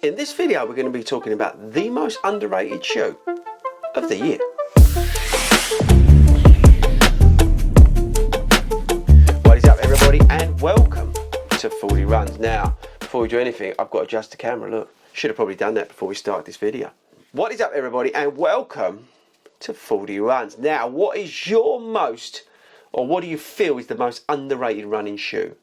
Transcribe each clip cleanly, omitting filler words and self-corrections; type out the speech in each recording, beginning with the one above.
In this video we're going to be talking about the most underrated shoe of the year. What is up everybody and welcome to 40 Runs. Now before we do anything I've got to adjust the camera, look. Should have probably done that before we started this video. What is up everybody and welcome to 40 Runs. Now what is your most, or what do you feel is the most underrated running shoe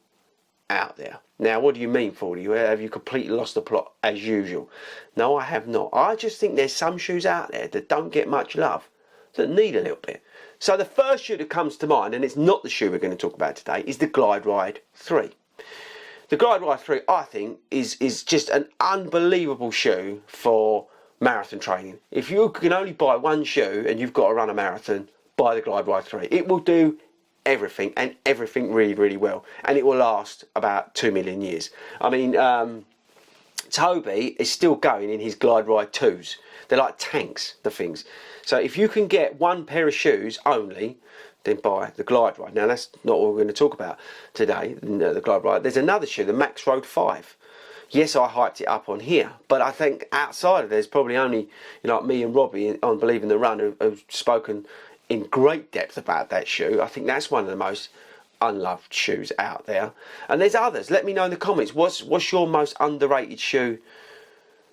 out there? Now what do you mean 40? Have you completely lost the plot as usual? No, I have not. I just think there's some shoes out there that don't get much love, that need a little bit. So the first shoe that comes to mind, and it's not the shoe we're going to talk about today, is the Glide Ride 3. The Glide Ride 3 I think is just an unbelievable shoe for marathon training. If you can only buy one shoe and you've got to run a marathon, buy the Glide Ride 3. It will do everything, and everything really well, and it will last about 2 million years. I mean, Toby is still going in his Glide Ride 2s. They're like tanks, the things. So if you can get one pair of shoes only, then buy the Glide Ride. Now that's not what we're going to talk about today, the Glide Ride. There's another shoe, the Max Road 5. Yes, I hyped it up on here, but I think outside of there's probably only, like me and Robbie on Believe in the Run who've spoken in great depth about that shoe. I think that's one of the most unloved shoes out there. And there's others. Let me know in the comments, what's your most underrated shoe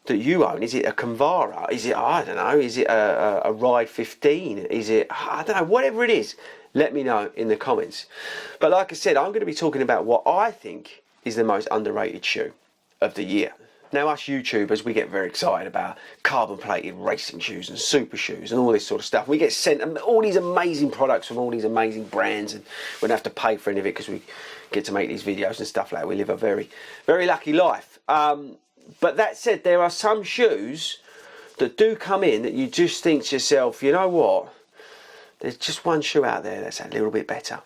that you own? Is it a Convara? Is it, I don't know, is it a Ride 15? Is it, I don't know, whatever it is, let me know in the comments. But like I said, I'm going to be talking about what I think is the most underrated shoe of the year. Now us YouTubers, we get very excited about carbon plated racing shoes and super shoes and all this sort of stuff. We get sent all these amazing products from all these amazing brands, and we don't have to pay for any of it because we get to make these videos and stuff like that. We live a very lucky life. But that said, there are some shoes that do come in that you just think to yourself, you know what, there's just one shoe out there that's a little bit better.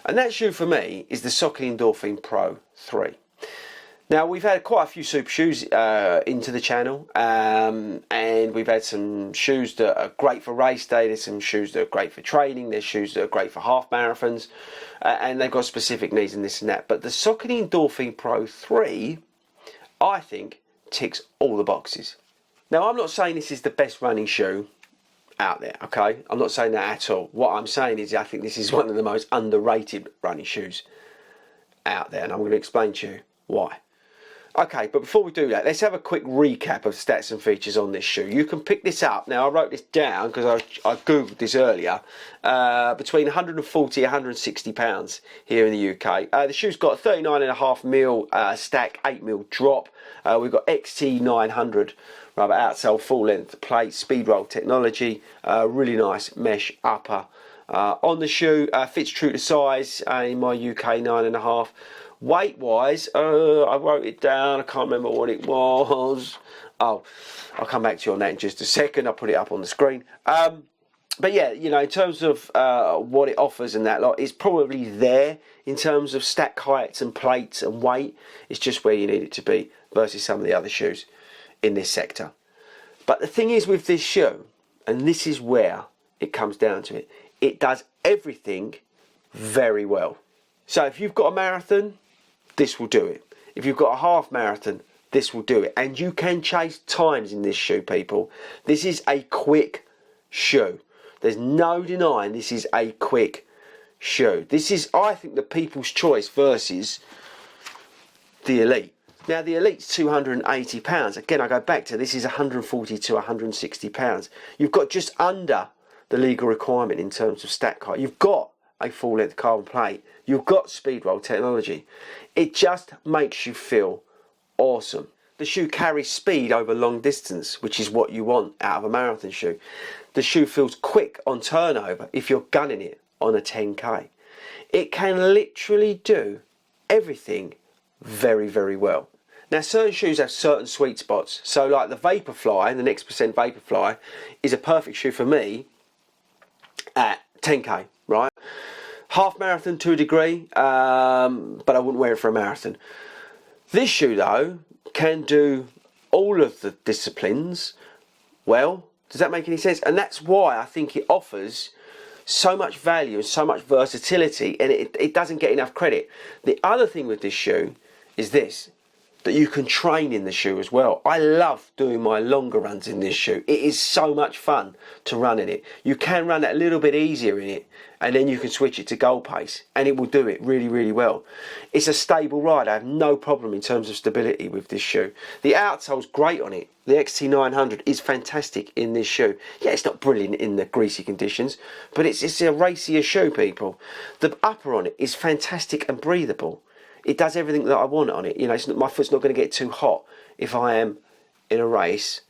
And that shoe for me is the Saucony Endorphin Pro 3. Now we've had quite a few super shoes into the channel, and we've had some shoes that are great for race day, there's some shoes that are great for training, there's shoes that are great for half marathons, and they've got specific needs and this and that. But the Saucony Endorphin Pro 3, I think, ticks all the boxes. Now I'm not saying this is the best running shoe out there, okay? I'm not saying that at all. What I'm saying is I think this is one of the most underrated running shoes out there, and I'm going to explain to you why. Okay, but before we do that, let's have a quick recap of stats and features on this shoe. You can pick this up. Now, I wrote this down because I googled this earlier. Between 140 and 160 pounds here in the UK. The shoe's got a 39.5mm stack, 8mm drop. We've got XT900 rubber outsole, full length plate, speed roll technology. Really nice mesh upper on the shoe. Fits true to size in my UK 9.5. Weight wise, I wrote it down, I can't remember what it was. Oh, I'll come back to you on that in just a second. I'll put it up on the screen. But yeah, you know, in terms of what it offers and that lot, it's probably there in terms of stack heights and plates and weight. It's just where you need it to be versus some of the other shoes in this sector. But the thing is with this shoe, and this is where it comes down to it, it does everything very well. So if you've got a marathon, this will do it. If you've got a half marathon, this will do it. And you can chase times in this shoe, people. This is a quick shoe. There's no denying this is a quick shoe. This is, I think, the People's Choice versus the Elite. Now the Elite's 280 pounds. Again, I go back to this is 140 to 160 pounds. You've got just under the legal requirement in terms of stack height. You've got a full length carbon plate, you've got speed roll technology. It just makes you feel awesome. The shoe carries speed over long distance, which is what you want out of a marathon shoe. The shoe feels quick on turnover if you're gunning it on a 10k. It can literally do everything very well. Now certain shoes have certain sweet spots, so like the Vaporfly, the Next Percent Vaporfly is a perfect shoe for me at 10k, right? Half marathon to a degree, but I wouldn't wear it for a marathon. This shoe though can do all of the disciplines well. Does that make any sense? And that's why I think it offers so much value and so much versatility, and it doesn't get enough credit. The other thing with this shoe is this. that you can train in the shoe as well. I love doing my longer runs in this shoe. It is so much fun to run in it. You can run it a little bit easier in it, and then you can switch it to goal pace, and it will do it really, really well. It's a stable ride. I have no problem in terms of stability with this shoe. The outsole's great on it. The XT900 is fantastic in this shoe. Yeah, it's not brilliant in the greasy conditions, but it's a racier shoe, people. The upper on it is fantastic and breathable. It does everything that I want on it. You know, my foot's not going to get too hot if I am in a race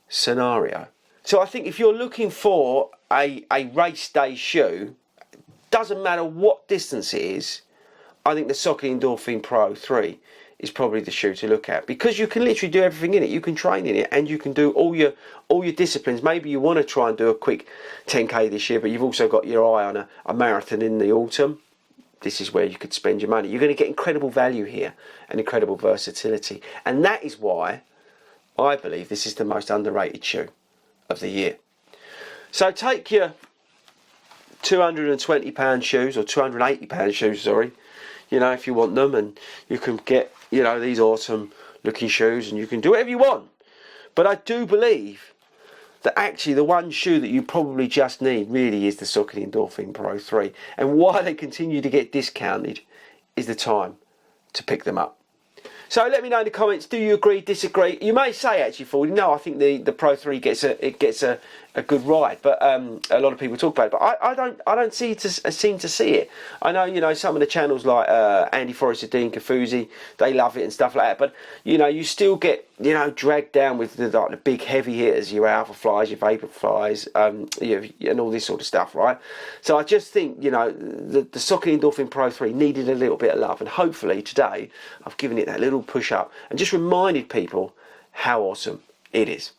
scenario. So I think if you're looking for a race day shoe, doesn't matter what distance it is, I think the Saucony Endorphin Pro 3 is probably the shoe to look at, because you can literally do everything in it. You can train in it, and you can do all your disciplines. Maybe you want to try and do a quick 10k this year, but you've also got your eye on a marathon in the autumn. This is where you could spend your money. You're going to get incredible value here and incredible versatility, and that is why I believe this is the most underrated shoe of the year. So take your £220 shoes, or £280 shoes, sorry, you know, if you want them, and you can get, you know, these awesome looking shoes, and you can do whatever you want. But I do believe that actually the one shoe that you probably just need really is the Saucony Endorphin Pro 3, and why they continue to get discounted is the time to pick them up. So let me know in the comments, do you agree, disagree? You may say actually, Fordy, no, I think the Pro 3 gets a good ride, but a lot of people talk about it, but I don't seem to see it. I know, you know, some of the channels like Andy Forrester, Dean Kafuzi, they love it and stuff like that, but you know, you still get, you know, dragged down with the big heavy hitters, your Alpha Flies, your Vapor Flies, and all this sort of stuff, right? So I just think, you know, the Saucony Endorphin Pro 3 needed a little bit of love, and hopefully today I've given it that little push up and just reminded people how awesome it is.